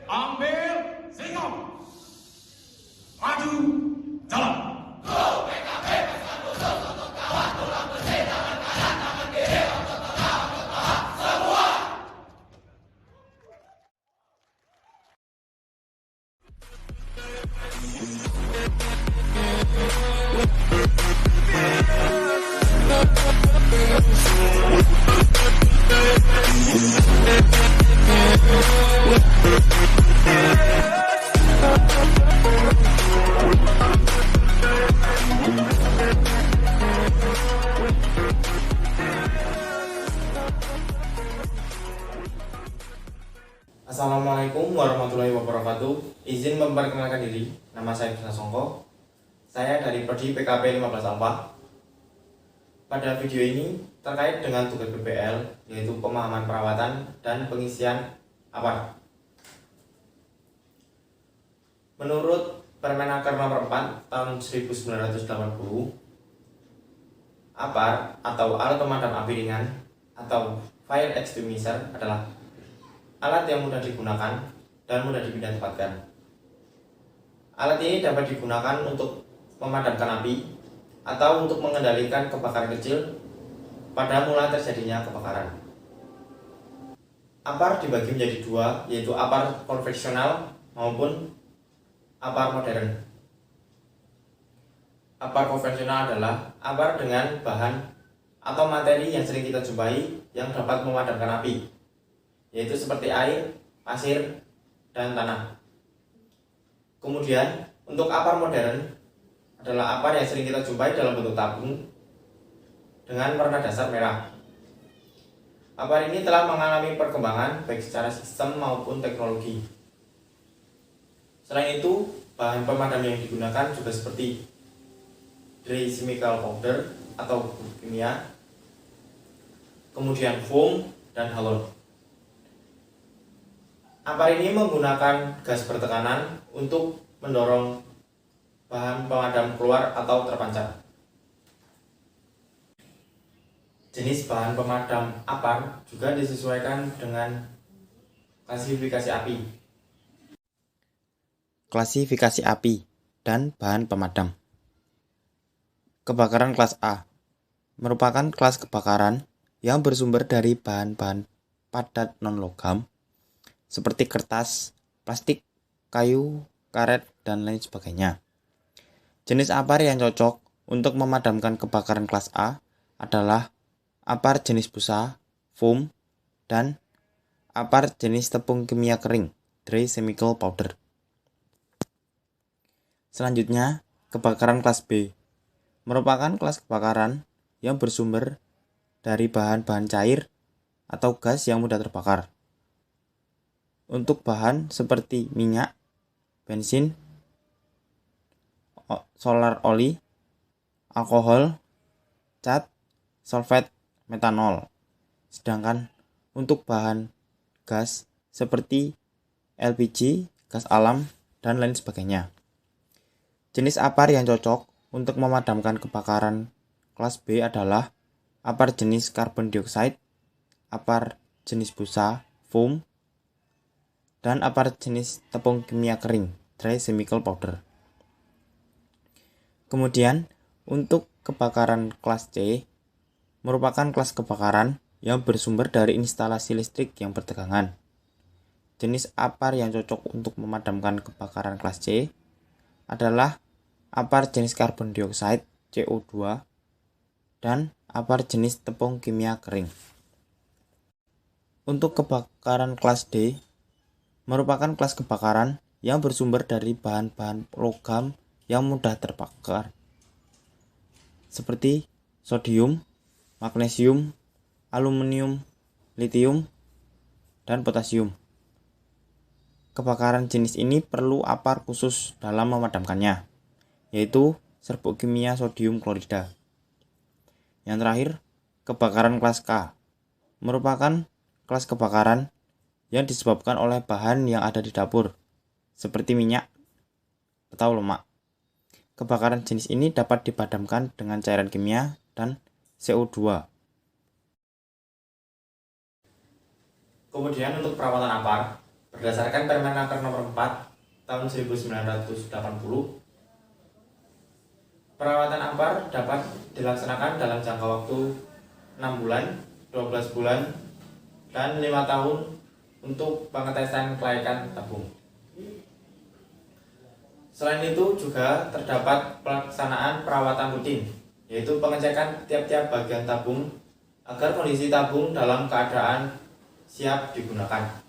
ambil sikap, maju, jalan. Assalamualaikum warahmatullahi wabarakatuh. Izin memperkenalkan diri, nama saya Bisa Songko. Saya dari Prodi PKP 15 Alfa. Pada video ini terkait dengan tugas PPL, yaitu pemahaman perawatan dan pengisian APAR. Menurut Permenaker Nomor 4 Tahun 1980, APAR atau alat pemadam api ringan atau fire extinguisher adalah alat yang mudah digunakan dan mudah dipindah tempatkan. Alat ini dapat digunakan untuk memadamkan api atau untuk mengendalikan kebakaran kecil pada mulai terjadinya kebakaran. APAR dibagi menjadi dua, yaitu APAR konvensional maupun APAR modern. APAR konvensional adalah APAR dengan bahan atau materi yang sering kita jumpai yang dapat memadamkan api, yaitu seperti air, pasir, dan tanah. Kemudian untuk APAR modern adalah APAR yang sering kita jumpai dalam bentuk tabung dengan warna dasar merah. APAR ini telah mengalami perkembangan baik secara sistem maupun teknologi. Selain itu, bahan pemadam yang digunakan juga seperti dry chemical powder atau bubuk kimia, kemudian foam dan halon. APAR ini menggunakan gas bertekanan untuk mendorong bahan pemadam keluar atau terpancar. Jenis bahan pemadam APAR juga disesuaikan dengan klasifikasi api. Klasifikasi api dan bahan pemadam. Kebakaran kelas A merupakan kelas kebakaran yang bersumber dari bahan-bahan padat non-logam seperti kertas, plastik, kayu, karet, dan lain sebagainya. Jenis APAR yang cocok untuk memadamkan kebakaran kelas A adalah APAR jenis busa, foam, dan APAR jenis tepung kimia kering, dry chemical powder. Selanjutnya, kebakaran kelas B merupakan kelas kebakaran yang bersumber dari bahan-bahan cair atau gas yang mudah terbakar. Untuk bahan seperti minyak, bensin, solar oli, alkohol, cat, sulfat, metanol. Sedangkan untuk bahan gas seperti LPG, gas alam, dan lain sebagainya. Jenis APAR yang cocok untuk memadamkan kebakaran kelas B adalah APAR jenis karbon dioksida, APAR jenis busa, foam, dan APAR jenis tepung kimia kering, dry chemical powder. Kemudian, untuk kebakaran kelas C, merupakan kelas kebakaran yang bersumber dari instalasi listrik yang bertegangan. Jenis APAR yang cocok untuk memadamkan kebakaran kelas C adalah APAR jenis karbon dioksida, CO2, dan APAR jenis tepung kimia kering. Untuk kebakaran kelas D, merupakan kelas kebakaran yang bersumber dari bahan-bahan logam yang mudah terbakar, seperti sodium, magnesium, aluminium, litium, dan potasium. Kebakaran jenis ini perlu APAR khusus dalam memadamkannya, yaitu serbuk kimia sodium klorida. Yang terakhir, kebakaran kelas K merupakan kelas kebakaran yang disebabkan oleh bahan yang ada di dapur, seperti minyak atau lemak. Kebakaran jenis ini dapat dipadamkan dengan cairan kimia dan CO2. Kemudian untuk perawatan APAR, Berdasarkan Permenaker Nomor 4 Tahun 1980, perawatan AMPAR dapat dilaksanakan dalam jangka waktu 6 bulan, 12 bulan, dan 5 tahun untuk pengetesan kelayakan tabung. Selain itu juga terdapat pelaksanaan perawatan rutin, yaitu pengecekan tiap-tiap bagian tabung agar kondisi tabung dalam keadaan siap digunakan.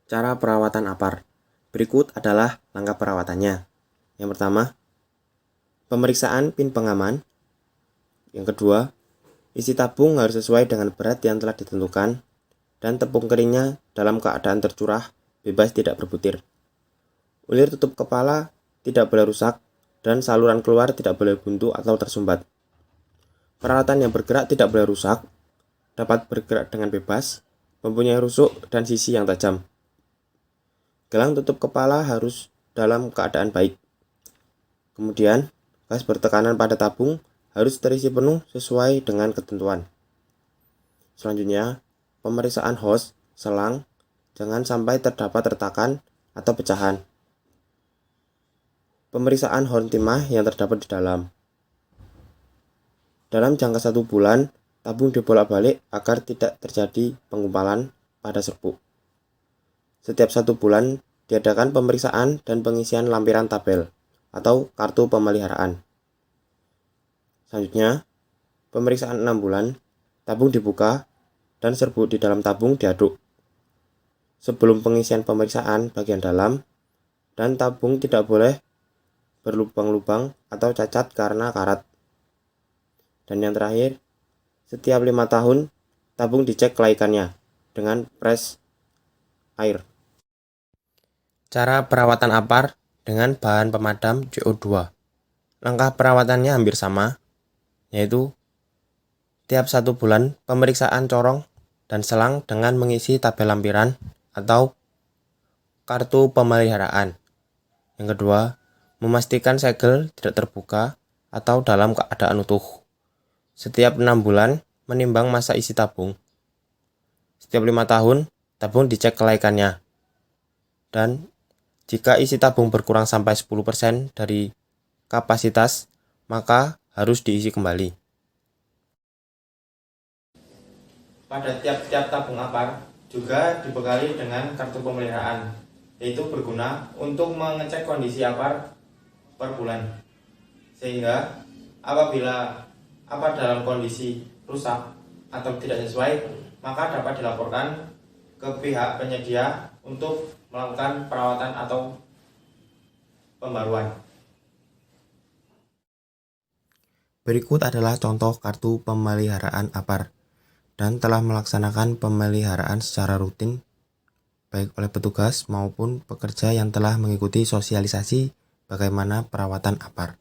Cara perawatan AMPAR. Berikut adalah langkah perawatannya. Yang pertama, pemeriksaan pin pengaman. Yang kedua, isi tabung harus sesuai dengan berat yang telah ditentukan dan tepung keringnya dalam keadaan tercurah, bebas tidak berbutir. Ulir tutup kepala tidak boleh rusak dan saluran keluar tidak boleh buntu atau tersumbat. Peralatan yang bergerak tidak boleh rusak, dapat bergerak dengan bebas, mempunyai rusuk dan sisi yang tajam. Gelang tutup kepala harus dalam keadaan baik. Kemudian, gas bertekanan pada tabung harus terisi penuh sesuai dengan ketentuan. Selanjutnya, pemeriksaan hose, selang, jangan sampai terdapat retakan atau pecahan. Pemeriksaan horn timah yang terdapat di dalam. Dalam jangka 1 bulan, tabung dibolak-balik agar tidak terjadi penggumpalan pada serbuk. Setiap 1 bulan, diadakan pemeriksaan dan pengisian lampiran tabel atau kartu pemeliharaan. Selanjutnya, pemeriksaan 6 bulan, tabung dibuka dan serbuk di dalam tabung diaduk. Sebelum pengisian pemeriksaan bagian dalam, dan tabung tidak boleh berlubang-lubang atau cacat karena karat. Dan yang terakhir, setiap 5 tahun, tabung dicek kelaikannya dengan press air. Cara perawatan AMPAR dengan bahan pemadam CO2. Langkah perawatannya hampir sama, yaitu tiap 1 bulan pemeriksaan corong dan selang dengan mengisi tabel lampiran atau kartu pemeliharaan. Yang kedua, memastikan segel tidak terbuka atau dalam keadaan utuh. Setiap 6 bulan menimbang masa isi tabung. Setiap 5 tahun, tabung dicek kelaikannya. Dan jika isi tabung berkurang sampai 10% dari kapasitas, maka harus diisi kembali. Pada tiap-tiap tabung AMPAR juga dibekali dengan kartu pemeliharaan, yaitu berguna untuk mengecek kondisi AMPAR per bulan. Sehingga apabila AMPAR dalam kondisi rusak atau tidak sesuai, maka dapat dilaporkan ke pihak penyedia untuk melakukan perawatan atau pembaruan. Berikut adalah contoh kartu pemeliharaan AMPAR dan telah melaksanakan pemeliharaan secara rutin baik oleh petugas maupun pekerja yang telah mengikuti sosialisasi bagaimana perawatan AMPAR.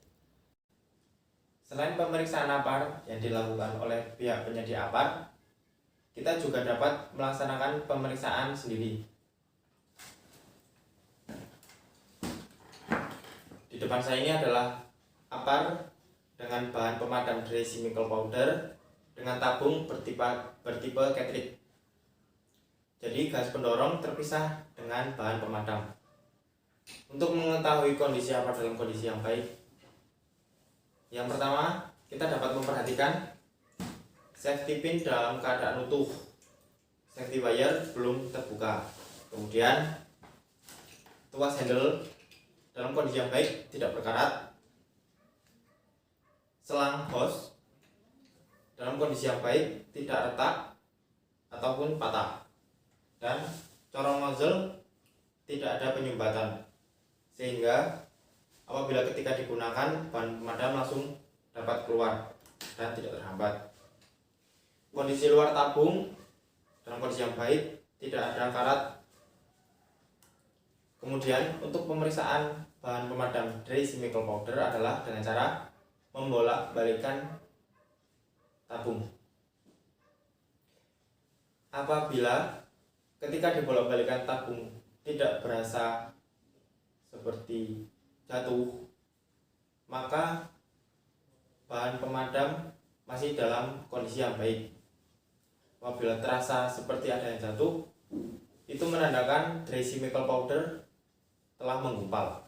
Selain pemeriksaan AMPAR yang dilakukan oleh pihak penyedia AMPAR, kita juga dapat melaksanakan pemeriksaan sendiri. Di depan saya ini adalah AMPAR dengan bahan pemadam dry chemical powder dengan tabung bertipe cartridge. Jadi gas pendorong terpisah dengan bahan pemadam. Untuk mengetahui kondisi AMPAR dalam kondisi yang baik, yang pertama kita dapat memperhatikan safety pin dalam keadaan utuh, safety wire belum terbuka, kemudian tuas handle dalam kondisi yang baik, tidak berkarat, selang hose dalam kondisi yang baik, tidak retak ataupun patah, dan corong nozzle tidak ada penyumbatan, sehingga apabila ketika digunakan bahan pemadam langsung dapat keluar dan tidak terhambat. Kondisi luar tabung dalam kondisi yang baik, tidak ada karat. Kemudian untuk pemeriksaan bahan pemadam dry chemical powder adalah dengan cara membolak-balikan tabung. Apabila ketika dibolak-balikan tabung tidak berasa seperti jatuh, maka bahan pemadam masih dalam kondisi yang baik. Apabila terasa seperti ada yang jatuh, itu menandakan dry chemical powder telah menggumpal.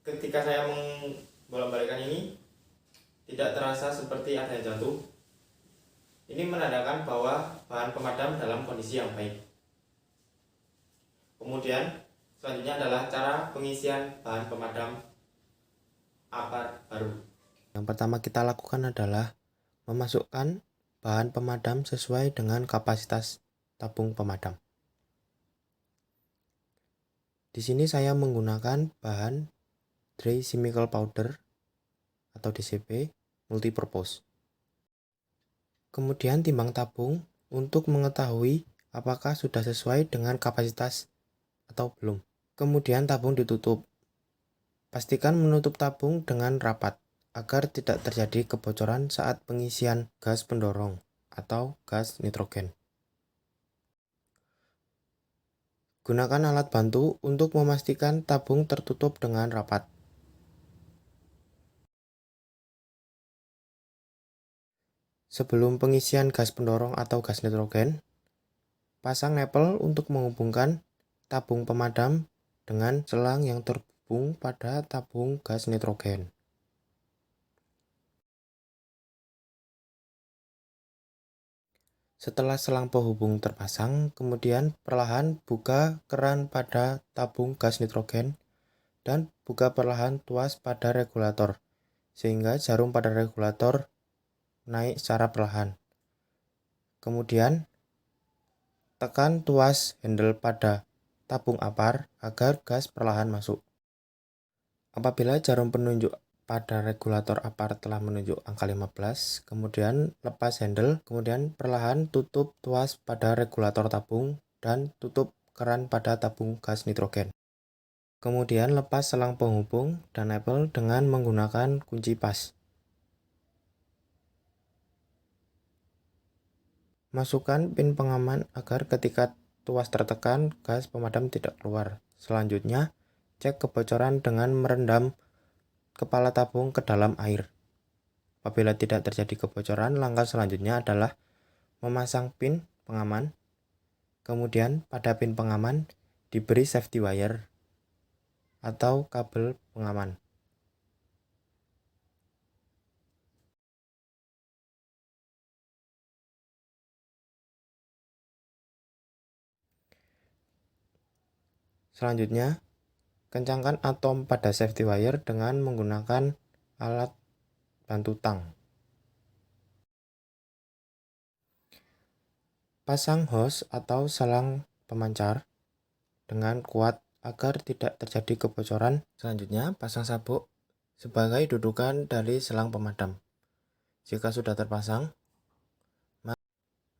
Ketika saya membolak-balikan ini, tidak terasa seperti ada yang jatuh. Ini menandakan bahwa bahan pemadam dalam kondisi yang baik. Kemudian selanjutnya adalah cara pengisian bahan pemadam APAR baru. Yang pertama kita lakukan adalah memasukkan bahan pemadam sesuai dengan kapasitas tabung pemadam. Di sini saya menggunakan bahan Dry Chemical Powder atau DCP multipurpose. Kemudian timbang tabung untuk mengetahui apakah sudah sesuai dengan kapasitas atau belum. Kemudian tabung ditutup. Pastikan menutup tabung dengan rapat agar tidak terjadi kebocoran saat pengisian gas pendorong atau gas nitrogen. Gunakan alat bantu untuk memastikan tabung tertutup dengan rapat. Sebelum pengisian gas pendorong atau gas nitrogen, pasang nepel untuk menghubungkan tabung pemadam dengan selang yang terhubung pada tabung gas nitrogen. Setelah selang penghubung terpasang, kemudian perlahan buka keran pada tabung gas nitrogen dan buka perlahan tuas pada regulator, sehingga jarum pada regulator naik secara perlahan. Kemudian, tekan tuas handle pada tabung APAR agar gas perlahan masuk. Apabila jarum penunjuk pada regulator APAR telah menunjuk angka 15, kemudian lepas handle, kemudian perlahan tutup tuas pada regulator tabung dan tutup keran pada tabung gas nitrogen. Kemudian lepas selang penghubung dan nepel dengan menggunakan kunci pas. Masukkan pin pengaman agar ketika tuas tertekan, gas pemadam tidak keluar. Selanjutnya, cek kebocoran dengan merendam kepala tabung ke dalam air. Apabila tidak terjadi kebocoran, langkah selanjutnya adalah memasang pin pengaman. Kemudian pada pin pengaman diberi safety wire atau kabel pengaman. Selanjutnya, kencangkan atom pada safety wire dengan menggunakan alat bantu tang. Pasang hose atau selang pemancar dengan kuat agar tidak terjadi kebocoran. Selanjutnya, pasang sabuk sebagai dudukan dari selang pemadam. Jika sudah terpasang,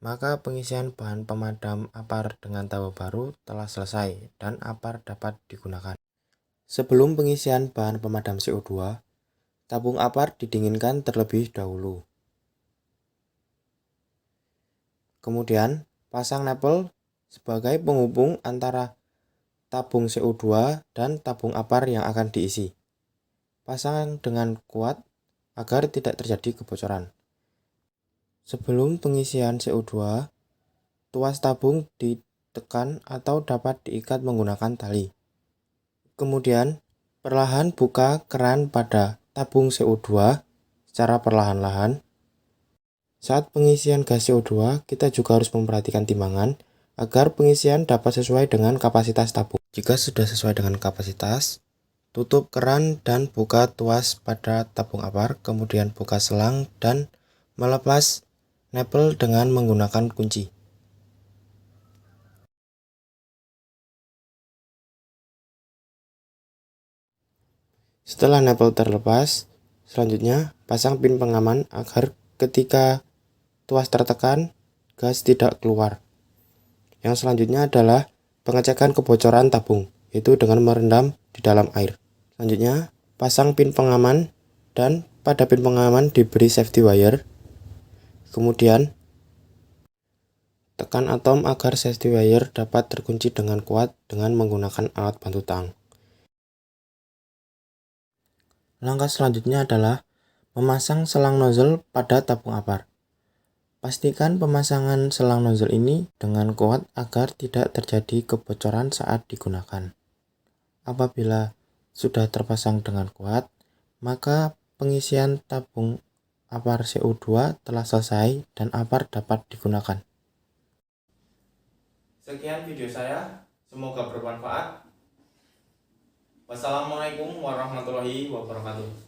maka pengisian bahan pemadam APAR dengan tabung baru telah selesai dan APAR dapat digunakan. Sebelum pengisian bahan pemadam CO2, tabung APAR didinginkan terlebih dahulu. Kemudian, pasang nepel sebagai penghubung antara tabung CO2 dan tabung APAR yang akan diisi. Pasang dengan kuat agar tidak terjadi kebocoran. Sebelum pengisian CO2, tuas tabung ditekan atau dapat diikat menggunakan tali. Kemudian, perlahan buka keran pada tabung CO2 secara perlahan-lahan. Saat pengisian gas CO2, kita juga harus memperhatikan timbangan agar pengisian dapat sesuai dengan kapasitas tabung. Jika sudah sesuai dengan kapasitas, tutup keran dan buka tuas pada tabung APAR, kemudian buka selang dan melepas nepel dengan menggunakan kunci. Setelah nepel terlepas, selanjutnya pasang pin pengaman agar ketika tuas tertekan, gas tidak keluar. Yang selanjutnya adalah pengecekan kebocoran tabung, yaitu dengan merendam di dalam air. Selanjutnya, pasang pin pengaman dan pada pin pengaman diberi safety wire. Kemudian, tekan atom agar safety wire dapat terkunci dengan kuat dengan menggunakan alat bantu tang. Langkah selanjutnya adalah memasang selang nozzle pada tabung apar. Pastikan pemasangan selang nozzle ini dengan kuat agar tidak terjadi kebocoran saat digunakan. Apabila sudah terpasang dengan kuat, maka pengisian tabung apar CO2 telah selesai dan apar dapat digunakan. Sekian video saya, semoga bermanfaat. Wassalamualaikum warahmatullahi wabarakatuh.